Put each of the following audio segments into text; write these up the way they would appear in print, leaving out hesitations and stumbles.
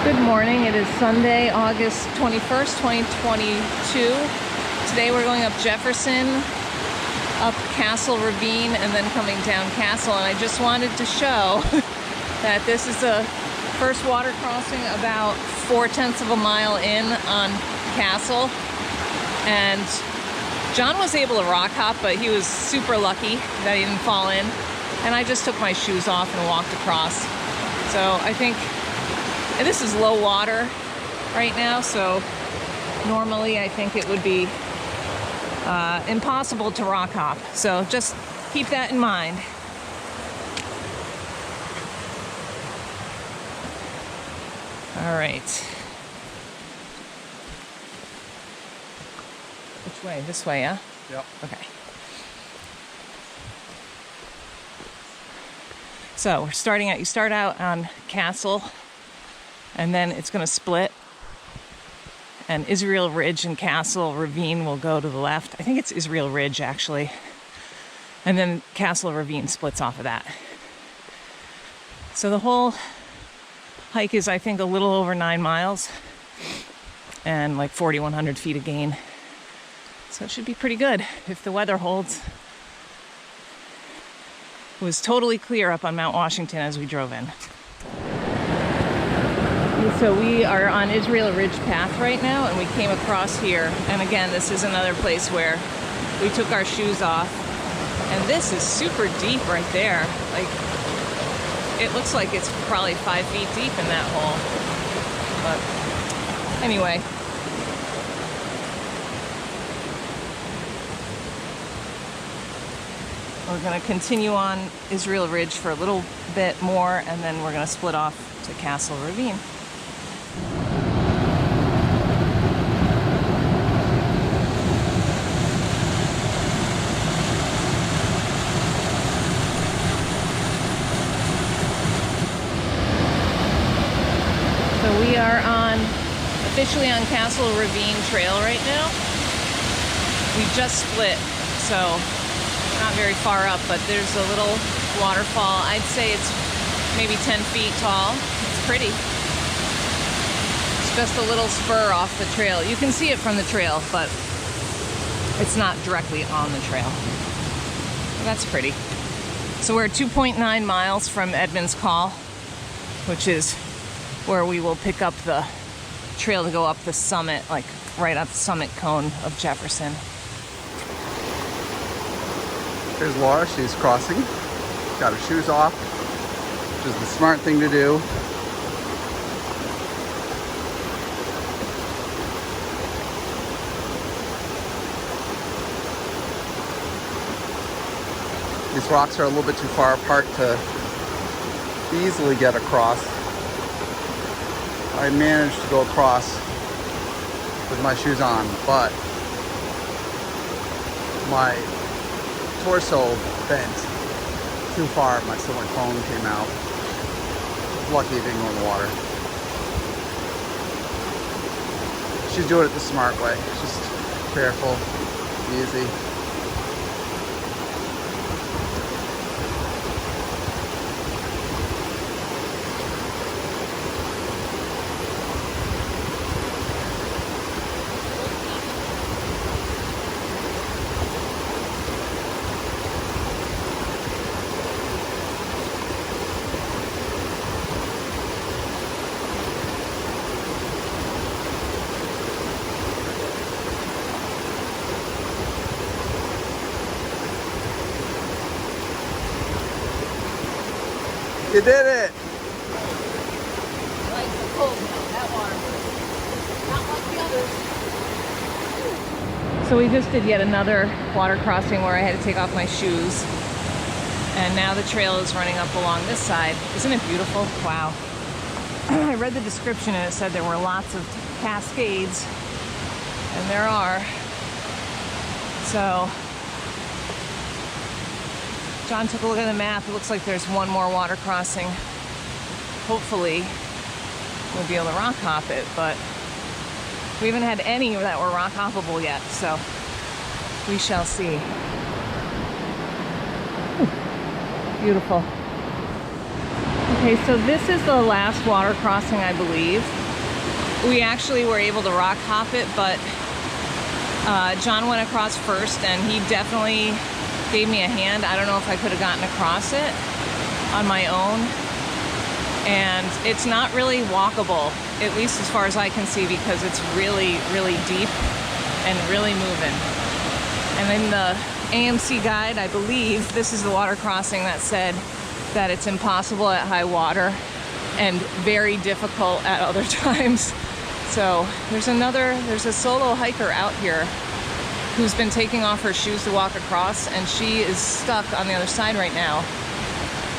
Good morning. It is Sunday, August 21st, 2022. Today we're going up Jefferson, up Castle Ravine, and then coming down Castle. And I just wanted to show that this is the first water crossing about 4/10 of a mile in on Castle. And John was able to rock hop, but he was super lucky that he didn't fall in. And I just took my shoes off and walked across. So I think, and this is low water right now, so normally I think it would be impossible to rock hop. So just keep that in mind. All right. Which way? This way, yeah? Yep. Okay. So we're starting out, you start out on Castle, and then it's going to split. And Israel Ridge and Castle Ravine will go to the left. I think it's Israel Ridge, actually. And then Castle Ravine splits off of that. So the whole hike is, I think, a little over 9 miles and like 4,100 feet of gain. So it should be pretty good if the weather holds. It was totally clear up on Mount Washington as we drove in. So we are on Israel Ridge Path right now, and we came across here. And again, this is another place where we took our shoes off. And this is super deep right there. Like, it looks like it's probably 5 feet deep in that hole. But anyway. We're going to continue on Israel Ridge for a little bit more, and then we're going to split off to Castle Ravine. So we are officially on Castle Ravine Trail right now. We just split, so not very far up, but there's a little waterfall. I'd say it's maybe 10 feet tall. It's pretty. It's just a little spur off the trail. You can see it from the trail, but it's not directly on the trail. That's pretty. So we're 2.9 miles from Edmonds Call, which is where we will pick up the trail to go up the summit, like right up the summit cone of Jefferson. There's Laura, she's crossing. Got her shoes off, which is the smart thing to do. These rocks are a little bit too far apart to easily get across. I managed to go across with my shoes on, but my torso bent too far. My silicone came out. Lucky it didn't go in the water. She's doing it the smart way. Just careful, easy. You did it! Like the cold, that water. Not like the others. So we just did yet another water crossing where I had to take off my shoes. And now the trail is running up along this side. Isn't it beautiful? Wow. I read the description and it said there were lots of cascades. And there are. So John took a look at the map. It looks like there's one more water crossing. Hopefully we'll be able to rock hop it, but we haven't had any that were rock hoppable yet, so we shall see. Beautiful. Okay, so this is the last water crossing, I believe. We actually were able to rock hop it, but John went across first and he definitely gave me a hand. I don't know if I could have gotten across it on my own. And it's not really walkable, at least as far as I can see, because it's really, really deep and really moving. And in the AMC guide, I believe this is the water crossing that said that it's impossible at high water and very difficult at other times. So there's a solo hiker out here who's been taking off her shoes to walk across, and she is stuck on the other side right now.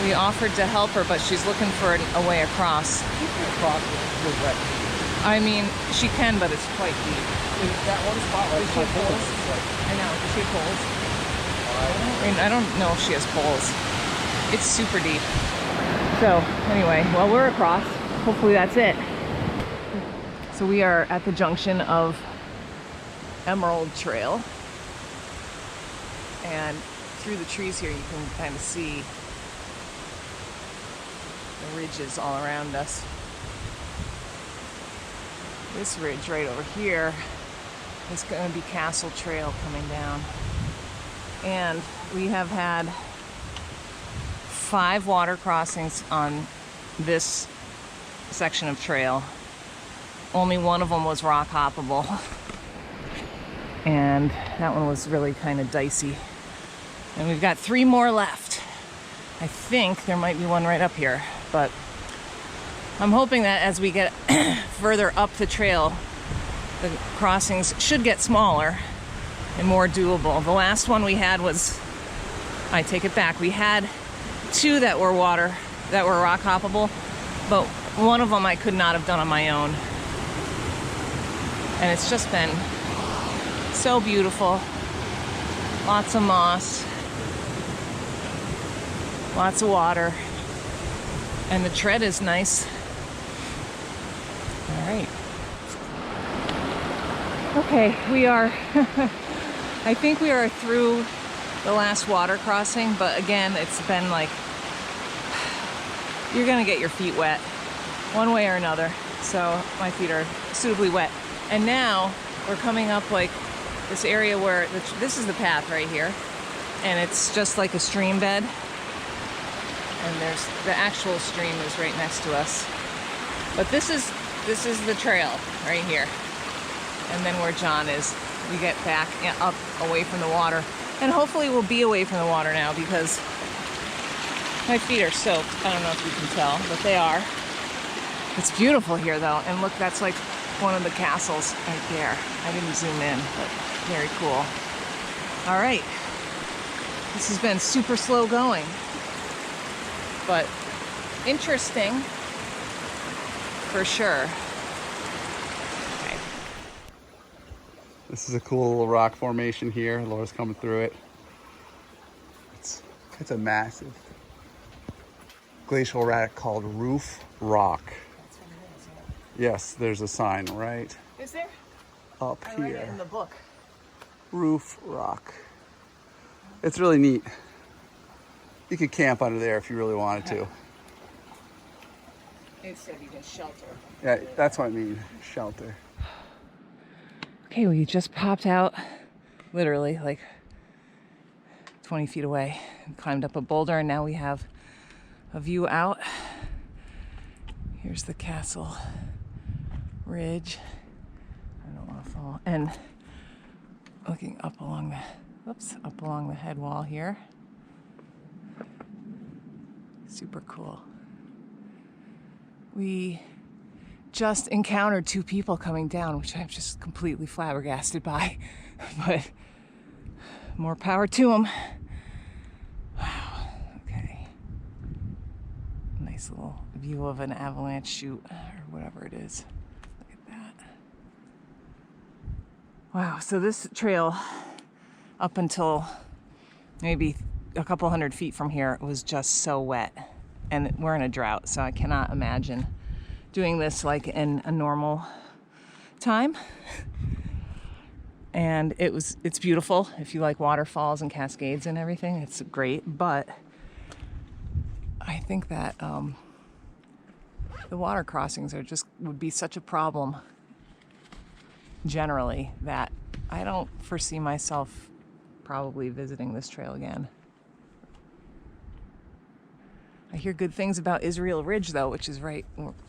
We offered to help her, but she's looking for a way across. I mean, she can, but it's quite deep. That one spot right Does she have poles? I know. Does she have poles? I don't know if she has poles. It's super deep. So anyway, well, we're across. Hopefully that's it. So we are at the junction of Emerald Trail. And through the trees here, you can kind of see the ridges all around us. This ridge right over here is going to be Castle Trail coming down. And we have had 5 water crossings on this section of trail. Only one of them was rock hoppable. And that one was really kind of dicey. And we've got 3 more left. I think there might be one right up here, but I'm hoping that as we get further up the trail, the crossings should get smaller and more doable. The last one we had was, I take it back, we had 2 that were rock hoppable, but one of them I could not have done on my own. And it's just been so beautiful. Lots of moss, lots of water, and the tread is nice. All right. Okay, we are, I think we are through the last water crossing, but again, it's been like, you're gonna get your feet wet one way or another. So my feet are suitably wet. And now we're coming up like this area where, this is the path right here. And it's just like a stream bed. And there's, the actual stream is right next to us. But this is the trail right here. And then where John is, we get back up away from the water. And hopefully we'll be away from the water now because my feet are soaked. I don't know if you can tell, but they are. It's beautiful here though. And look, that's like one of the castles right there. I didn't zoom in, but very cool. All right. This has been super slow going, but interesting for sure. This is a cool little rock formation here. Laura's coming through it. It's a massive glacial rock called Roof Rock. That's what it is, yeah. Yes, there's a sign right Is there? up I here. read it in the book. Roof Rock. It's really neat. You could camp under there if you really wanted to. It said you can shelter. Yeah, that's what I mean, shelter. Okay, we just popped out, literally like 20 feet away, and climbed up a boulder, and now we have a view out. Here's the castle ridge. I don't want to fall. And looking up along the head wall here. Super cool. We just encountered 2 people coming down, which I'm just completely flabbergasted by, but more power to them. Wow, okay. Nice little view of an avalanche chute or whatever it is. Look at that. Wow, so this trail up until maybe a couple 100 feet from here was just so wet, and we're in a drought, so I cannot imagine doing this like in a normal time. And it's beautiful if you like waterfalls and cascades and everything. It's great, but I think that the water crossings would be such a problem generally that I don't foresee myself probably visiting this trail again. I hear good things about Israel Ridge though, which is right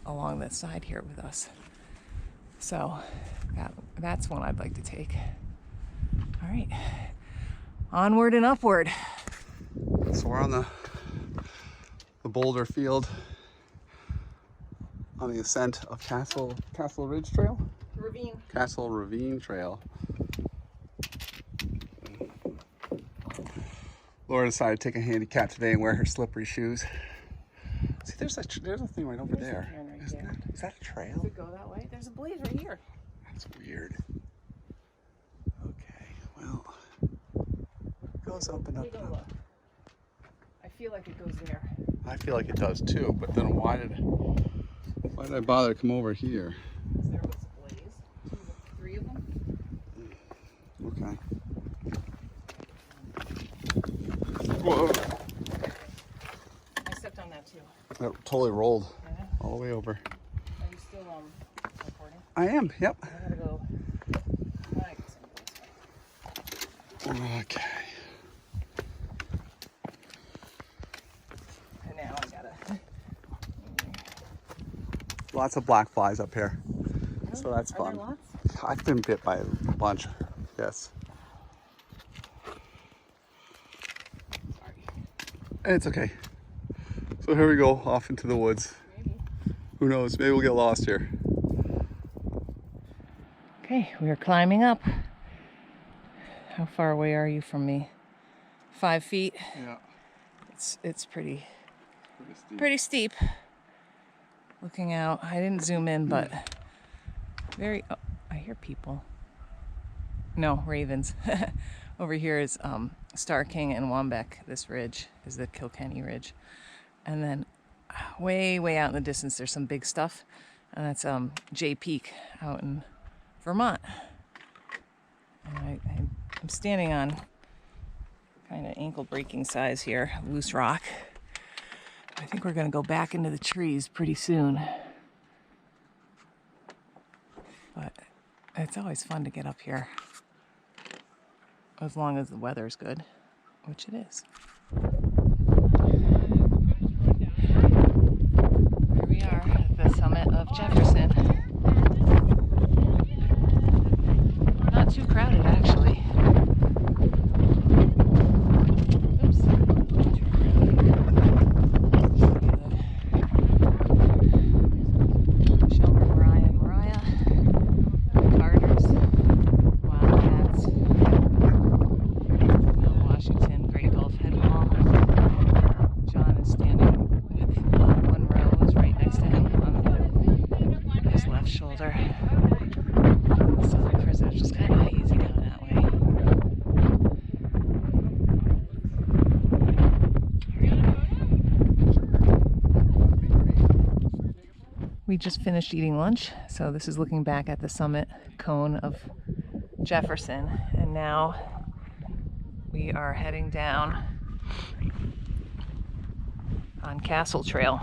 along the side here with us. So that's one I'd like to take. All right, onward and upward. So we're on the boulder field on the ascent of Castle Ridge Trail? Ravine. Castle Ravine Trail. Laura decided to take a handicap today and wear her slippery shoes. See, there's a thing right over there. Is that a trail? Does it go that way? There's a blaze right here. That's weird. Okay, well, it goes up and up and up. I feel like it goes there. I feel like it does too, but then why did I bother to come over here? Because there was a blaze. 3 of them. Okay. Whoa. I stepped on that too. That totally rolled Yeah. all the way over. Are you still recording? I am, yep. I gotta go. I guess I'm going this way. Okay. And now I gotta. Lots of black flies up here. So that's Are fun. there lots? I've been bit by a bunch, yes. It's okay. So here we go, off into the woods. Maybe. Who knows, maybe we'll get lost here. Okay, we are climbing up. How far away are you from me? 5 feet? Yeah. It's pretty steep. steep. Looking out, I didn't zoom in, but oh, I hear people. No, ravens. Over here is Star King and Wambeck. This ridge is the Kilkenny Ridge. And then way out in the distance, there's some big stuff. And that's Jay Peak out in Vermont. And I'm standing on kind of ankle breaking size here, loose rock. I think we're gonna go back into the trees pretty soon. But it's always fun to get up here. As long as the weather's good, which it is. Here we are at the summit of Jefferson. Not too crowded, actually. Oops. Shelmer, Mariah, Carters, Wildcats, Mount Washington, Great Gulf Head Wall. John is standing with one rose right next to him on his left shoulder. The Southern Presidential's kind of hazy down that way. We just finished eating lunch, so this is looking back at the summit cone of Jefferson, and now we are heading down on Castle Trail,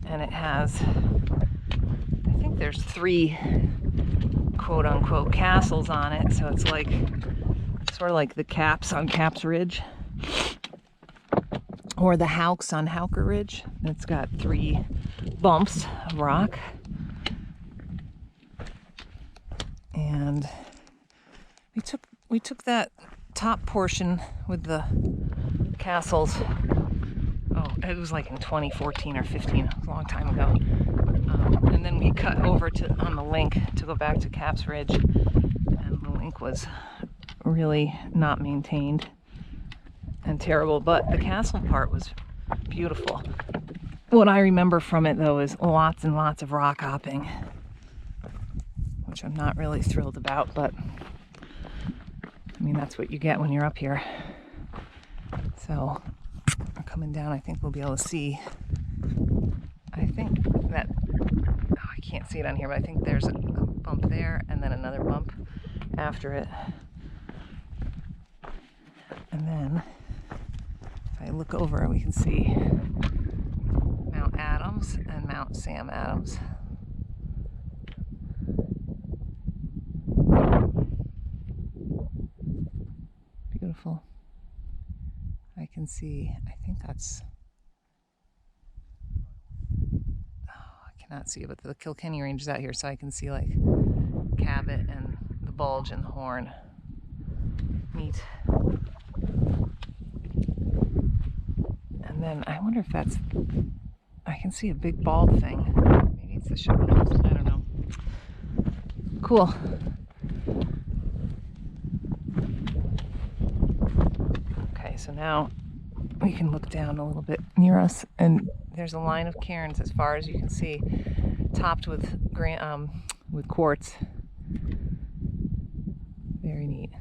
and it has, I think there's 3 quote-unquote castles on it, so it's like sort of like the Caps on Caps Ridge or the Hauks on Hauker Ridge. It's got 3 bumps of rock, and we took that top portion with the castles. Oh, it was like in 2014 or 15, it was a long time ago. And then we cut over on the link to go back to Caps Ridge, and the link was really not maintained and terrible, but the castle part was beautiful. What I remember from it though is lots and lots of rock hopping, which I'm not really thrilled about, but I mean, that's what you get when you're up here. So we're coming down. I think we'll be able to see, I think that, oh, I can't see it on here, but I think there's a bump there and then another bump after it. And then if I look over, we can see Mount Adams and Mount Sam Adams. Beautiful. I can see, I think that's, I cannot see it, but the Kilkenny Range is out here, so I can see like Cabot and the Bulge and the Horn. Neat. And then I wonder if that's, I can see a big bald thing. Maybe it's the Sugar Loaves, I don't know. Cool. Okay, so now we can look down a little bit near us, and there's a line of cairns as far as you can see, topped with quartz. Very neat.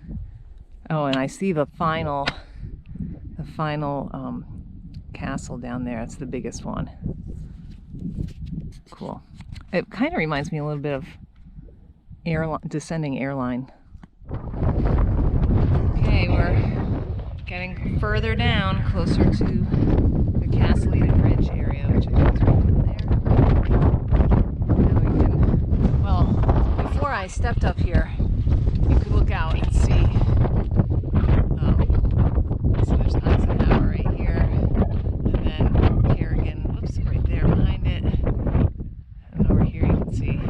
Oh, and I see the final castle down there. It's the biggest one. Cool. It kind of reminds me a little bit of descending airline. Okay, we're getting further down, closer to the Castellated Ridge area, which I think is right down there. Now we can, well, before I stepped up here, you could look out and see. So there's Eisenhower right here, and then Kerrigan, oops, right there behind it. And then over here you can see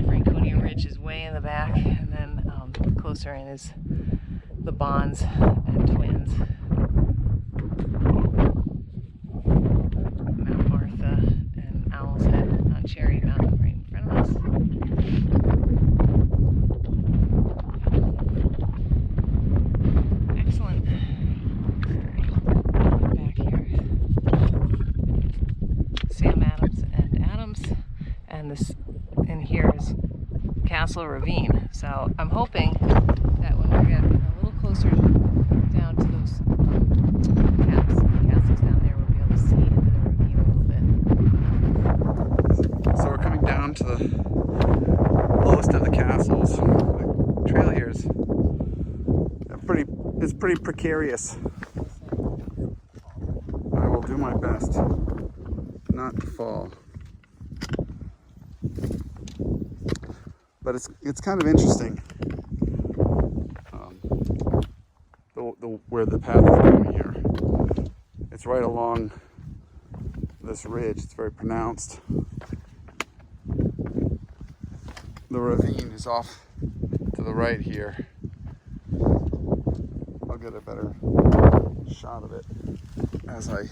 Franconia Ridge is way in the back, and then closer in is the Bonds and Twins. Mount Martha and Owl's Head on Cherry Mountain right in front of us. Excellent. Back here. Sam Adams and Adams, and this, and here is Castle Ravine. So I'm hoping that when we get a little closer down to those castles down there, we'll be able to see into the ravine a little bit. So we're coming down to the lowest of the castles. The trail here is pretty precarious. I will do my best not to fall. But it's kind of interesting. Where the path is going here. It's right along this ridge. It's very pronounced. The ravine is off to the right here. I'll get a better shot of it as I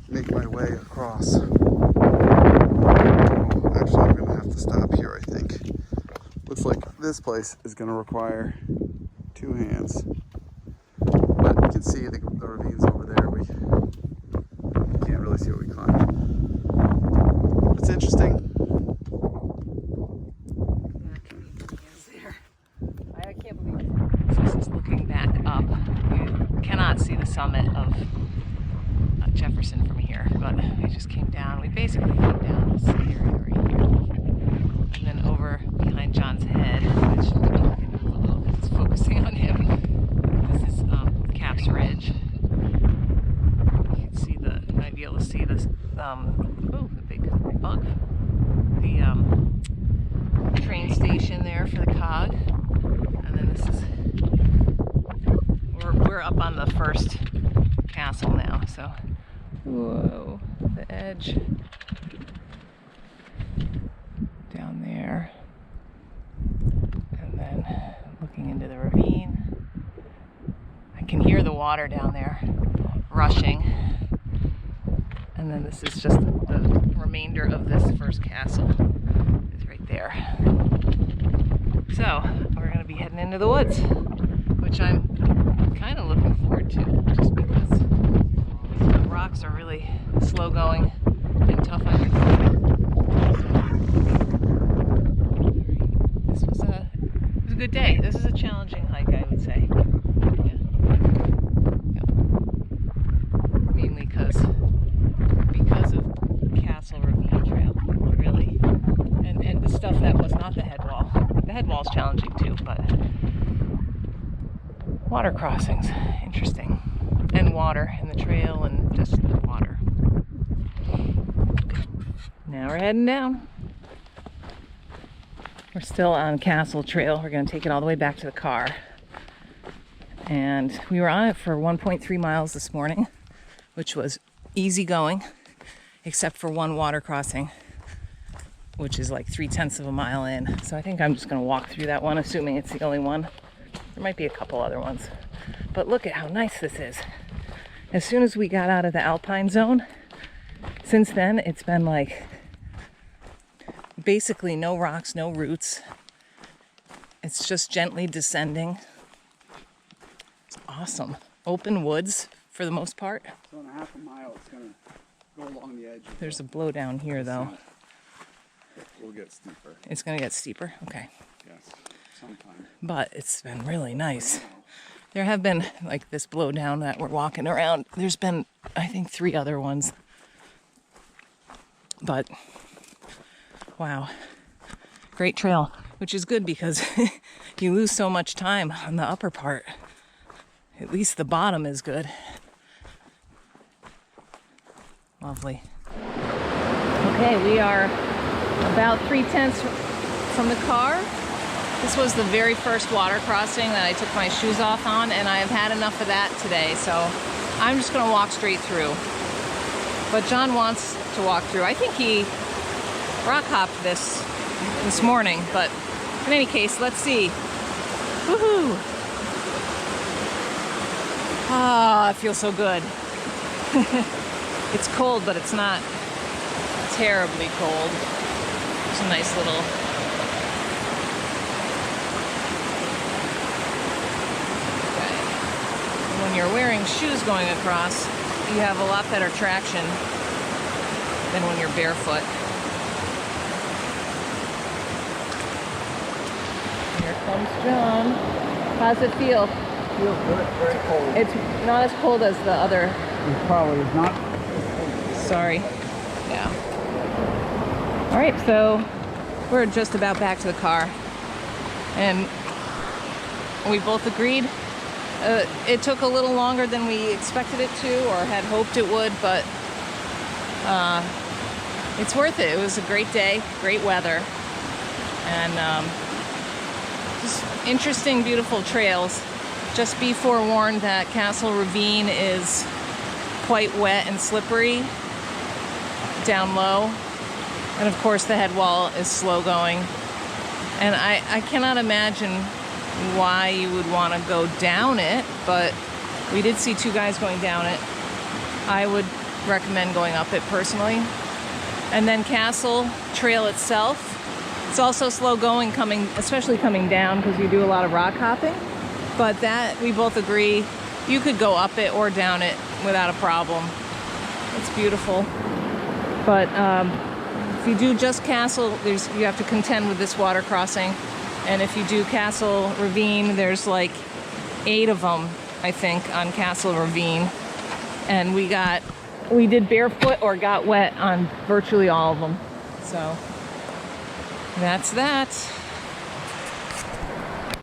make my way across. Actually, I'm going to have to stop here, I think. Looks like this place is going to require 2 hands. But you can see the ravines over there. We can't really see what we climbed. It's interesting. I can't believe it. So this is looking back up. You cannot see the summit of Jefferson from here, but we just came down. We basically came down this area right here. And then over behind John's Head, which I can move a little because it's focusing on him. This is Cap's Ridge. You can see you might be able to see this, the big bug. The train station there for the cog. And then this is, we're up on the first castle now, so. Whoa, the edge down there, and then looking into the ravine. I can hear the water down there rushing, and then this is just the remainder of this first castle is right there. So we're going to be heading into the woods, which I'm kind of looking forward to, just because the rocks are really slow going and tough on your feet. This was a good day. This is a challenging hike, I would say. Yeah. Yep. Mainly because of Castle Ravine Trail, really, and the stuff that was not the head wall. The head wall's challenging too, but water crossings, interesting. And water, and the trail, and just the water. Now we're heading down. We're still on Castle Trail. We're going to take it all the way back to the car. And we were on it for 1.3 miles this morning, which was easy going, except for one water crossing, which is like 0.3 of a mile in. So I think I'm just going to walk through that one, assuming it's the only one. There might be a couple other ones. But look at how nice this is. As soon as we got out of the Alpine zone, since then, it's been like basically no rocks, no roots. It's just gently descending. It's awesome. Open woods for the most part. So in a half a mile, it's going to go along the edge. There's a blowdown here, though. We'll get steeper. It's going to get steeper? Okay. Yes, sometime. But it's been really nice. There have been, like this blowdown that we're walking around, there's been, I think, 3 other ones. But, wow. Great trail, which is good because you lose so much time on the upper part. At least the bottom is good. Lovely. Okay, we are about 0.3 from the car. This was the very first water crossing that I took my shoes off on, and I have had enough of that today, so I'm just going to walk straight through. But John wants to walk through. I think he rock hopped this morning, but in any case, let's see. Woohoo! Ah, it feels so good. It's cold, but it's not terribly cold. It's a nice little... When you're wearing shoes going across, you have a lot better traction than when you're barefoot. Here comes John. How's it feel? Feels good. Very cold. It's not as cold as the other. It probably is not. Sorry. Yeah. All right, so we're just about back to the car, and we both agreed. It took a little longer than we expected it to or had hoped it would, but it's worth it. It was a great day, great weather, and just interesting, beautiful trails. Just be forewarned that Castle Ravine is quite wet and slippery down low. And of course the head wall is slow going. And I cannot imagine why you would want to go down it, but we did see 2 guys going down it. I would recommend going up it personally. And then Castle Trail itself, it's also slow going, especially coming down, because you do a lot of rock hopping. But that, we both agree, you could go up it or down it without a problem. It's beautiful. But if you do just Castle, you have to contend with this water crossing. And if you do Castle Ravine, there's like 8 of them, I think, on Castle Ravine. And we did barefoot or got wet on virtually all of them. So that's that.